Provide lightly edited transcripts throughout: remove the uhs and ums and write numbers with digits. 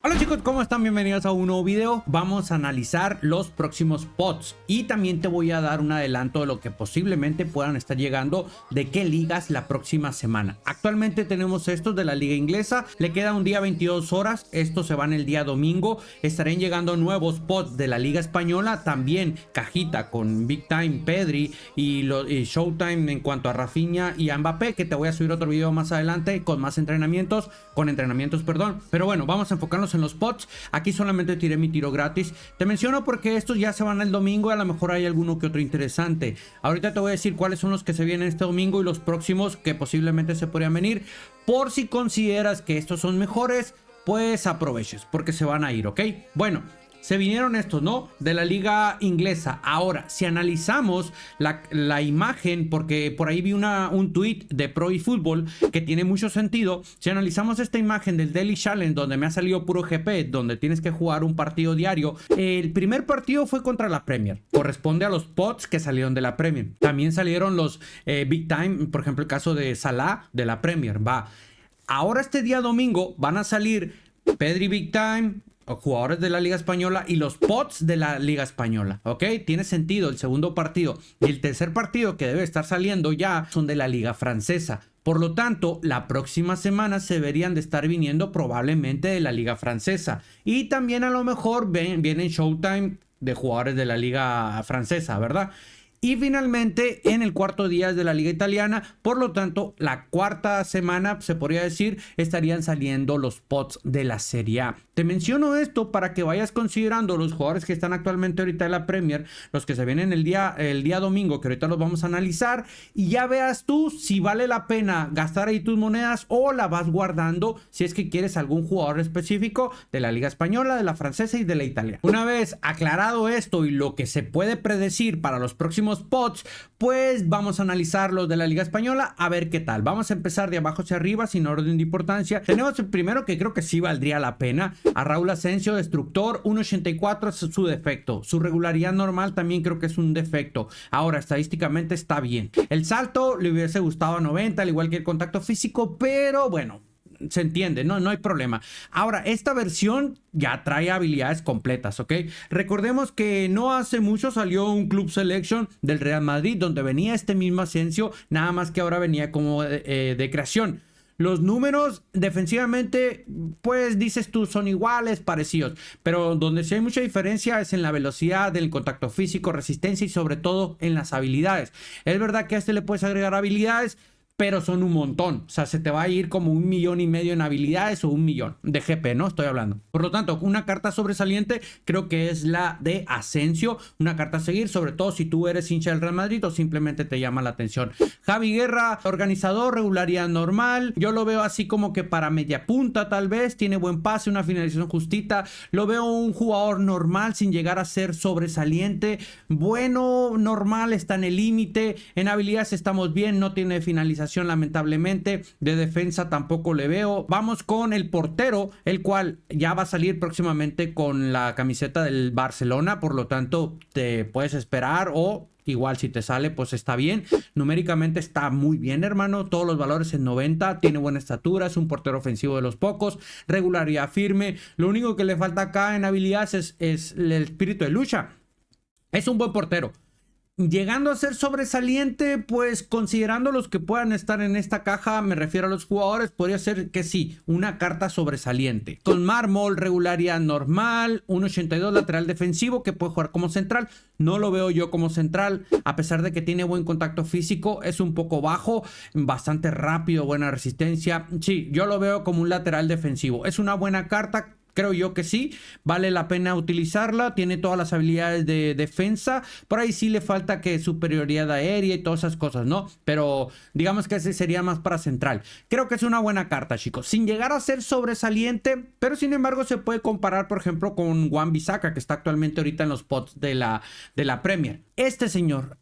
Hola chicos, ¿cómo están? Bienvenidos a un nuevo video. Vamos a analizar los próximos pods y también te voy a dar un adelanto de lo que posiblemente puedan estar llegando de qué ligas la próxima semana. Actualmente tenemos estos de la liga inglesa, le queda un día 22 horas, estos se van el día domingo. Estarán llegando nuevos pods de la liga española, también cajita con Big Time, Pedri y Showtime en cuanto a Rafinha y a Mbappé, que te voy a subir otro video más adelante con más entrenamientos, perdón. Pero bueno, vamos a enfocarnos en los pods. Aquí solamente tiré mi tiro gratis. Te menciono porque estos ya se van el domingo y a lo mejor hay alguno que otro interesante. Ahorita te voy a decir cuáles son los que se vienen este domingo y los próximos que posiblemente se podrían venir. Por si consideras que estos son mejores, pues aproveches porque se van a ir, ¿ok? Bueno, se vinieron estos, ¿no? De la liga inglesa. Ahora, si analizamos la imagen, porque por ahí vi un tweet de Pro eFootball que tiene mucho sentido. Si analizamos esta imagen del Daily Challenge, donde me ha salido puro GP, donde tienes que jugar un partido diario. El primer partido fue contra la Premier. Corresponde a los pods que salieron de la Premier. También salieron los Big Time, por ejemplo, el caso de Salah de la Premier. Va. Ahora este día domingo van a salir Pedri Big Time, jugadores de la Liga Española y los pods de la Liga Española, ¿ok? Tiene sentido el segundo partido. Y el tercer partido que debe estar saliendo ya son de la Liga Francesa. Por lo tanto, la próxima semana se deberían de estar viniendo probablemente de la Liga Francesa. Y también a lo mejor vienen Showtime de jugadores de la Liga Francesa, ¿verdad? Y finalmente en el cuarto día de la liga italiana, por lo tanto la cuarta semana se podría decir estarían saliendo los pods de la Serie A. Te menciono esto para que vayas considerando los jugadores que están actualmente ahorita en la Premier, los que se vienen el día domingo, que ahorita los vamos a analizar, y ya veas tú si vale la pena gastar ahí tus monedas o la vas guardando si es que quieres algún jugador específico de la liga española, de la francesa y de la italiana. Una vez aclarado esto y lo que se puede predecir para los próximos pods, pues vamos a analizar los de la liga española a ver qué tal. Vamos a empezar de abajo hacia arriba sin orden de importancia. Tenemos el primero que creo que sí valdría la pena, a Raúl Asensio, destructor, 1.84 es su defecto. Su regularidad normal también creo que es un defecto. Ahora estadísticamente está bien. El salto le hubiese gustado a 90, al igual que el contacto físico, pero bueno, se entiende, no hay problema. Ahora, esta versión ya trae habilidades completas, ¿ok? Recordemos que no hace mucho salió un Club Selection del Real Madrid donde venía este mismo Asensio, nada más que ahora venía como de creación. Los números defensivamente, pues dices tú, son iguales, parecidos. Pero donde sí hay mucha diferencia es en la velocidad, del contacto físico, resistencia y sobre todo en las habilidades. Es verdad que a este le puedes agregar habilidades, pero son un montón. O sea, se te va a ir como 1,5 millones en habilidades o 1 millón de GP, ¿no? Estoy hablando. Por lo tanto, una carta sobresaliente creo que es la de Asensio. Una carta a seguir, sobre todo si tú eres hincha del Real Madrid o simplemente te llama la atención. Javi Guerra, organizador, regularidad normal. Yo lo veo así como que para media punta tal vez. Tiene buen pase, una finalización justita. Lo veo un jugador normal sin llegar a ser sobresaliente. Bueno, normal, está en el límite. En habilidades estamos bien, no tiene finalización lamentablemente. De defensa tampoco le veo. Vamos con el portero, el cual ya va a salir próximamente con la camiseta del Barcelona, por lo tanto te puedes esperar o igual si te sale pues está bien. Numéricamente está muy bien, hermano, todos los valores en 90, tiene buena estatura, es un portero ofensivo de los pocos, regularidad firme. Lo único que le falta acá en habilidades es el espíritu de lucha. Es un buen portero. Llegando a ser sobresaliente, pues considerando los que puedan estar en esta caja, me refiero a los jugadores, podría ser que sí, una carta sobresaliente. Con mármol, regularidad normal, 1.82 lateral defensivo que puede jugar como central. No lo veo yo como central, a pesar de que tiene buen contacto físico, es un poco bajo, bastante rápido, buena resistencia. Sí, yo lo veo como un lateral defensivo. Es una buena carta. Creo yo que sí, vale la pena utilizarla, tiene todas las habilidades de defensa, por ahí sí le falta que superioridad aérea y todas esas cosas, ¿no? Pero digamos que ese sería más para central. Creo que es una buena carta, chicos, sin llegar a ser sobresaliente, pero sin embargo se puede comparar, por ejemplo, con Wan-Bissaka, que está actualmente ahorita en los pods de la Premier. Este señor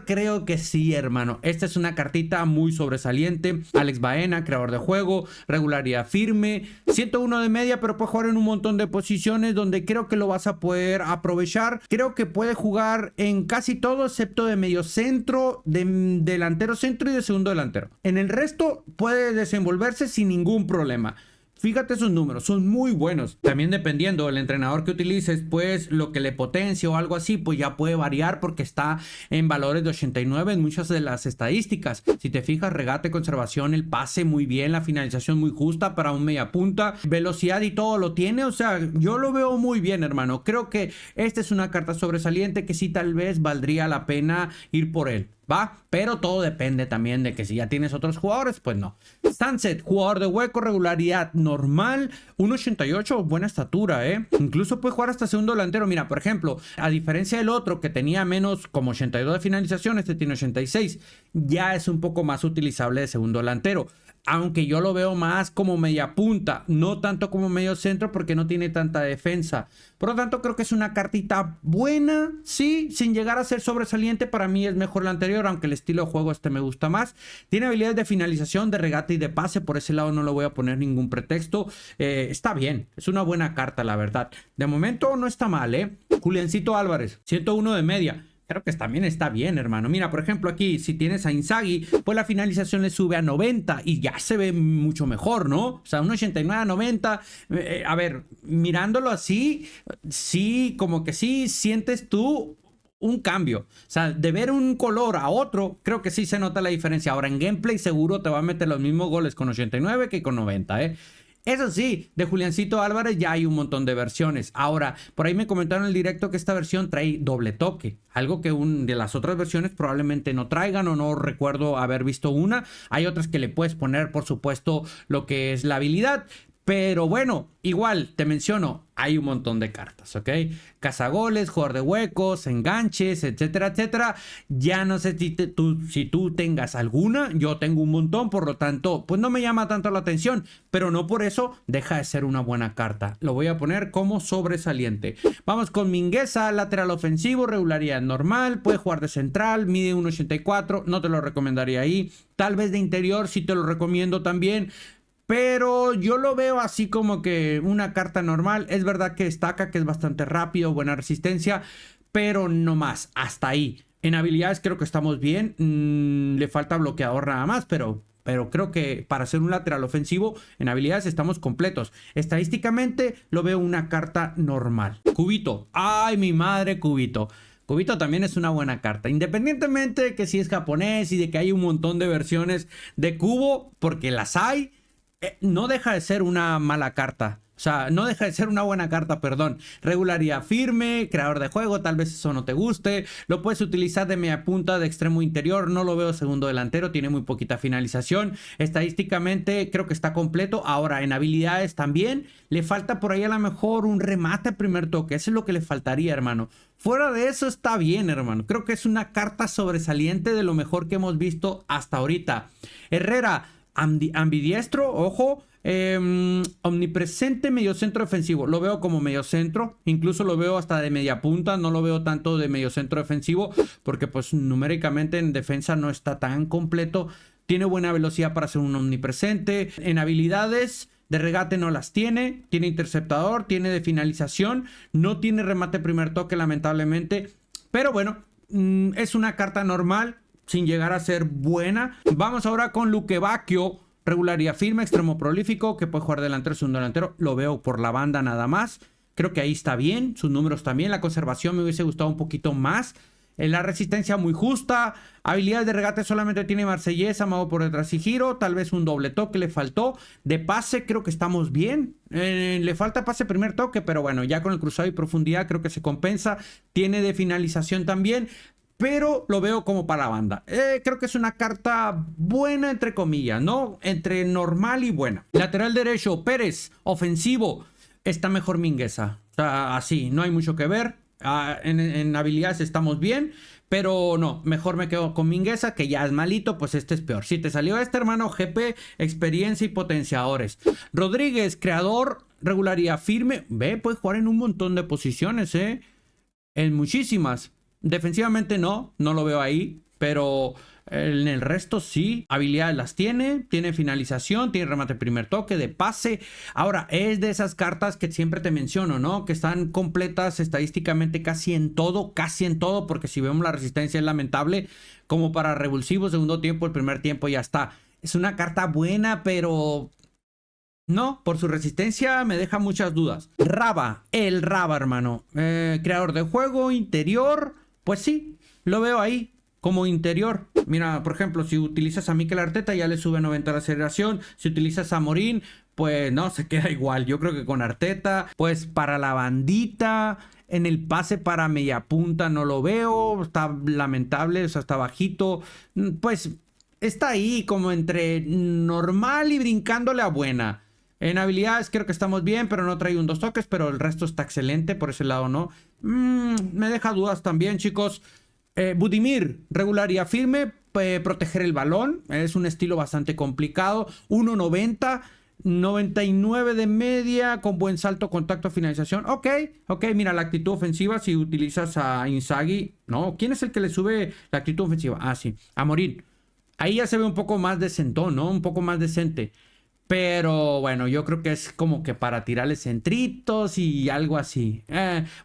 creo que sí, hermano. Esta es una cartita muy sobresaliente. Alex Baena, creador de juego, regularidad firme, 101 de media, pero puede jugar en un montón de posiciones donde creo que lo vas a poder aprovechar. Creo que puede jugar en casi todo, excepto de medio centro, de delantero centro y de segundo delantero. En el resto puede desenvolverse sin ningún problema. Fíjate sus números, son muy buenos. También dependiendo del entrenador que utilices, pues lo que le potencie o algo así, pues ya puede variar porque está en valores de 89 en muchas de las estadísticas. Si te fijas, regate, conservación, el pase muy bien, la finalización muy justa para un media punta, velocidad y todo lo tiene. O sea, yo lo veo muy bien, hermano. Creo que esta es una carta sobresaliente que sí tal vez valdría la pena ir por él. ¿Va? Pero todo depende también de que si ya tienes otros jugadores, pues no. Sunset, jugador de hueco, regularidad normal, 1.88, buena estatura, ¿eh? Incluso puede jugar hasta segundo delantero. Mira, por ejemplo, a diferencia del otro que tenía menos como 82 de finalización, este tiene 86. Ya es un poco más utilizable de segundo delantero. Aunque yo lo veo más como media punta, no tanto como medio centro porque no tiene tanta defensa. Por lo tanto, creo que es una cartita buena, sí, sin llegar a ser sobresaliente. Para mí es mejor la anterior, aunque el estilo de juego este me gusta más. Tiene habilidades de finalización, de regate y de pase. Por ese lado no le voy a poner ningún pretexto. Está bien, es una buena carta, la verdad. De momento no está mal, ¿eh? Juliancito Álvarez, 101 de media. Creo que también está bien, hermano. Mira, por ejemplo, aquí, si tienes a Inzaghi, pues la finalización le sube a 90 y ya se ve mucho mejor, ¿no? O sea, un 89 a 90. A ver, mirándolo así, sí, como que sí sientes tú un cambio. O sea, de ver un color a otro, creo que sí se nota la diferencia. Ahora, en gameplay seguro te va a meter los mismos goles con 89 que con 90, ¿eh? Eso sí, de Juliancito Álvarez ya hay un montón de versiones. Ahora, por ahí me comentaron en el directo que esta versión trae doble toque. Algo que de las otras versiones probablemente no traigan o no recuerdo haber visto una. Hay otras que le puedes poner, por supuesto, lo que es la habilidad. Pero bueno, igual te menciono, hay un montón de cartas, ¿ok? Cazagoles, jugador de huecos, enganches, etcétera, etcétera. Ya no sé si tú tengas alguna, yo tengo un montón, por lo tanto, pues no me llama tanto la atención, pero no por eso deja de ser una buena carta. Lo voy a poner como sobresaliente. Vamos con Mingueza, lateral ofensivo, regularidad normal, puede jugar de central, mide 1.84, no te lo recomendaría ahí. Tal vez de interior sí te lo recomiendo también. Pero yo lo veo así como que una carta normal. Es verdad que destaca que es bastante rápido, buena resistencia, pero no más, hasta ahí. En habilidades creo que estamos bien. Le falta bloqueador nada más, pero creo que para ser un lateral ofensivo en habilidades estamos completos. Estadísticamente lo veo una carta normal. Cubito. Ay, mi madre, Cubito. Cubito también es una buena carta, independientemente de que si es japonés y de que hay un montón de versiones de Cubo, porque las hay. No deja de ser una mala carta. O sea, no deja de ser una buena carta, perdón. Regularidad firme, creador de juego, tal vez eso no te guste. Lo puedes utilizar de media punta, de extremo interior. No lo veo segundo delantero, tiene muy poquita finalización. Estadísticamente creo que está completo. Ahora, en habilidades también le falta por ahí a lo mejor un remate a primer toque. Eso es lo que le faltaría, hermano. Fuera de eso está bien, hermano. Creo que es una carta sobresaliente de lo mejor que hemos visto hasta ahorita. Herrera, ambidiestro, ojo, omnipresente mediocentro defensivo. Lo veo como mediocentro, incluso lo veo hasta de media punta. No lo veo tanto de mediocentro defensivo porque pues numéricamente en defensa no está tan completo. Tiene buena velocidad para ser un omnipresente. En habilidades de regate no las tiene. Tiene interceptador, tiene de finalización. No tiene remate primer toque, lamentablemente. Pero bueno, es una carta normal, sin llegar a ser buena. Vamos ahora con Luque Bacchio. Regularidad firme, extremo prolífico, que puede jugar delantero, segundo delantero. Lo veo por la banda nada más. Creo que ahí está bien. Sus números también. La conservación me hubiese gustado un poquito más. La resistencia muy justa. Habilidades de regate solamente tiene Marsellesa, amago por detrás y giro. Tal vez un doble toque le faltó. De pase creo que estamos bien. Le falta pase primer toque, pero bueno, ya con el cruzado y profundidad creo que se compensa. Tiene de finalización también, pero lo veo como para la banda. Creo que es una carta buena, entre comillas, ¿no? Entre normal y buena. Lateral derecho, Pérez, ofensivo. Está mejor Mingueza. O sea, así, no hay mucho que ver. En habilidades estamos bien, pero no, mejor me quedo con Mingueza, que ya es malito, pues este es peor. Si te salió este, hermano, GP, experiencia y potenciadores. Rodríguez, creador, regularidad firme. Ve, puede jugar en un montón de posiciones, en muchísimas. Defensivamente no lo veo ahí, pero en el resto sí. Habilidades las tiene finalización, tiene remate primer toque, de pase. Ahora, es de esas cartas que siempre te menciono, ¿no? Que están completas estadísticamente casi en todo, porque si vemos la resistencia es lamentable, como para revulsivo, segundo tiempo, el primer tiempo ya está. Es una carta buena, pero No, por su resistencia me deja muchas dudas. Raba, el Raba, hermano. Creador de juego, interior. Pues sí, lo veo ahí como interior. Mira, por ejemplo, si utilizas a Mikel Arteta ya le sube 90 la aceleración. Si utilizas a Morín, pues no, se queda igual. Yo creo que con Arteta, pues para la bandita, en el pase para media punta no lo veo. Está lamentable, o sea, está bajito. Pues está ahí como entre normal y brincándole a buena. En habilidades creo que estamos bien, pero no trae un 2 toques, pero el resto está excelente, por ese lado no. Me deja dudas también, chicos. Budimir, regularidad firme, proteger el balón, es un estilo bastante complicado. 1.90, 99 de media, con buen salto, contacto, finalización. Ok, mira, la actitud ofensiva, si utilizas a Inzaghi, ¿no? ¿Quién es el que le sube la actitud ofensiva? Ah, sí, a Morín. Ahí ya se ve un poco más decentón, ¿no? Un poco más decente. Pero bueno, yo creo que es como que para tirarle centritos y algo así.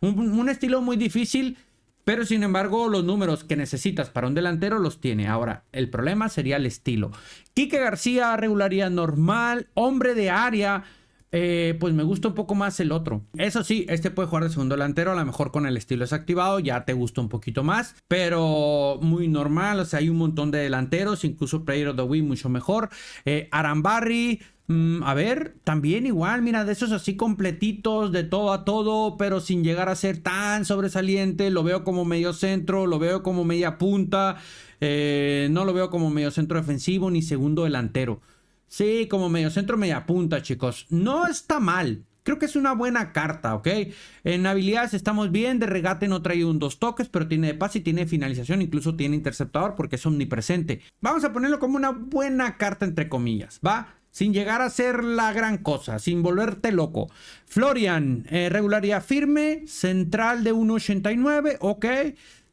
Un estilo muy difícil, pero sin embargo los números que necesitas para un delantero los tiene. Ahora, el problema sería el estilo. Quique García, regularidad normal, hombre de área. Pues me gusta un poco más el otro. Eso sí, este puede jugar de segundo delantero, a lo mejor con el estilo desactivado, ya te gusta un poquito más, pero muy normal. O sea, hay un montón de delanteros, incluso Player of the Week mucho mejor. Arambarri, a ver, también igual, mira, de esos así completitos, de todo a todo, pero sin llegar a ser tan sobresaliente. Lo veo como medio centro, lo veo como media punta, no lo veo como medio centro defensivo ni segundo delantero. Sí, como medio centro, media punta, chicos. No está mal. Creo que es una buena carta, ¿ok? En habilidades estamos bien. De regate no trae un 2 toques, pero tiene de pase y tiene finalización. Incluso tiene interceptador porque es omnipresente. Vamos a ponerlo como una buena carta, entre comillas, ¿va? Sin llegar a ser la gran cosa, sin volverte loco. Florian, regularidad firme, central de 1.89, ok.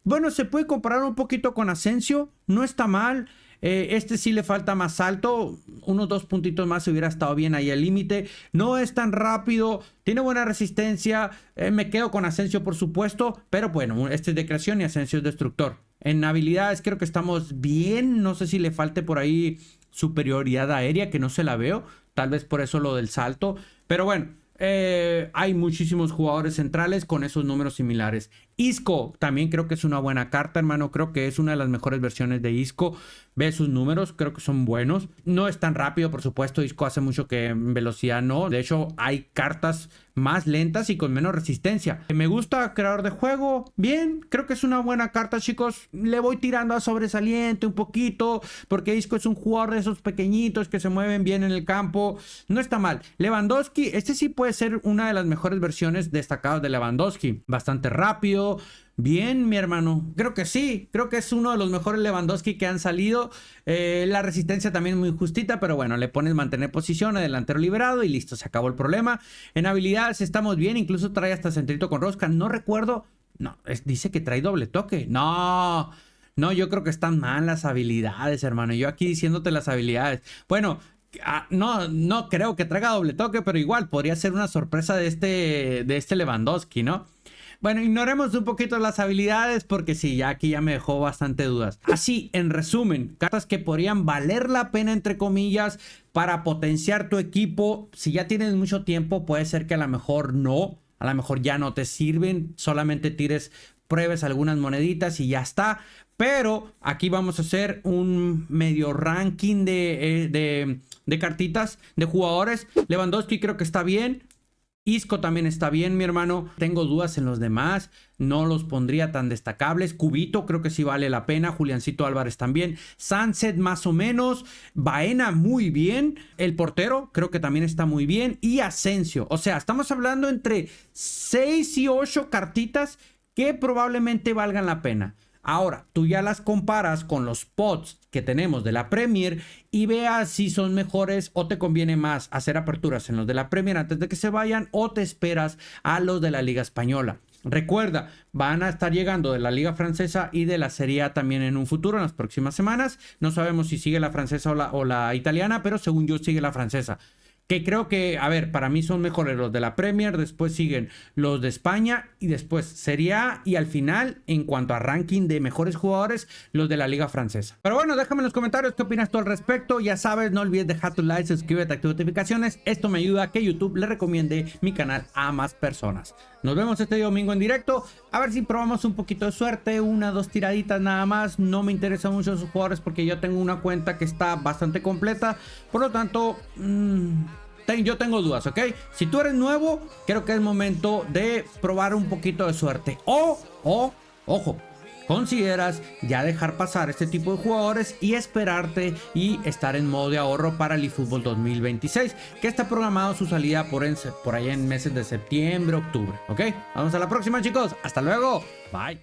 Bueno, se puede comparar un poquito con Asensio, no está mal. Este sí le falta más salto, unos 2 puntitos más hubiera estado bien ahí al límite. No es tan rápido, tiene buena resistencia. Me quedo con Asensio, por supuesto, pero bueno, este es de creación y Asensio es destructor. En habilidades creo que estamos bien, no sé si le falte por ahí superioridad aérea, que no se la veo, tal vez por eso lo del salto, pero bueno. Hay muchísimos jugadores centrales con esos números similares. Isco también creo que es una buena carta, hermano. Creo que es una de las mejores versiones de Isco. Ve sus números, creo que son buenos. No es tan rápido, por supuesto. Isco hace mucho que en velocidad no. De hecho, hay cartas más lentas y con menos resistencia. Me gusta creador de juego. Bien, creo que es una buena carta, chicos. Le voy tirando a sobresaliente un poquito, porque Isco es un jugador de esos pequeñitos que se mueven bien en el campo. No está mal. Lewandowski, este sí puede ser una de las mejores versiones destacadas de Lewandowski. Bastante rápido. Bien, mi hermano. Creo que sí. Creo que es uno de los mejores Lewandowski que han salido. La resistencia también muy justita, pero bueno, le pones mantener posición, delantero liberado y listo, se acabó el problema. En habilidades estamos bien. Incluso trae hasta centrito con rosca. No recuerdo. No, dice que trae doble toque. No, yo creo que están mal las habilidades, hermano. Yo aquí diciéndote las habilidades. Bueno, no creo que traiga doble toque, pero igual podría ser una sorpresa de este Lewandowski, ¿no? Bueno, ignoremos un poquito las habilidades porque sí, ya aquí ya me dejó bastante dudas. Así, en resumen, cartas que podrían valer la pena, entre comillas, para potenciar tu equipo. Si ya tienes mucho tiempo, puede ser que a lo mejor no, a lo mejor ya no te sirven, solamente pruebes algunas moneditas y ya está. Pero aquí vamos a hacer un medio ranking de cartitas, de jugadores. Lewandowski creo que está bien. Isco también está bien, mi hermano. Tengo dudas en los demás. No los pondría tan destacables. Cubito creo que sí vale la pena. Juliancito Álvarez también. Sunset más o menos. Baena muy bien. El portero creo que también está muy bien. Y Asensio. O sea, estamos hablando entre 6 y 8 cartitas que probablemente valgan la pena. Ahora, tú ya las comparas con los pods que tenemos de la Premier y veas si son mejores o te conviene más hacer aperturas en los de la Premier antes de que se vayan o te esperas a los de la Liga Española. Recuerda, van a estar llegando de la Liga Francesa y de la Serie A también en un futuro, en las próximas semanas. No sabemos si sigue la francesa o la italiana, pero según yo sigue la francesa. que creo que, a ver, para mí son mejores los de la Premier, después siguen los de España y después Serie A y al final, en cuanto a ranking de mejores jugadores, los de la Liga Francesa. Pero bueno, déjame en los comentarios qué opinas tú al respecto. Ya sabes, no olvides dejar tu like, suscríbete, activa notificaciones. Esto me ayuda a que YouTube le recomiende mi canal a más personas. Nos vemos este domingo en directo. A ver si probamos un poquito de suerte, una, dos tiraditas nada más. No me interesan mucho esos jugadores porque yo tengo una cuenta que está bastante completa. Por lo tanto, yo tengo dudas, ¿ok? Si tú eres nuevo, creo que es momento de probar un poquito de suerte. Ojo, consideras ya dejar pasar este tipo de jugadores y esperarte y estar en modo de ahorro para el eFootball 2026, que está programado su salida por allá en meses de septiembre, octubre, ¿ok? Vamos a la próxima, chicos. Hasta luego. Bye.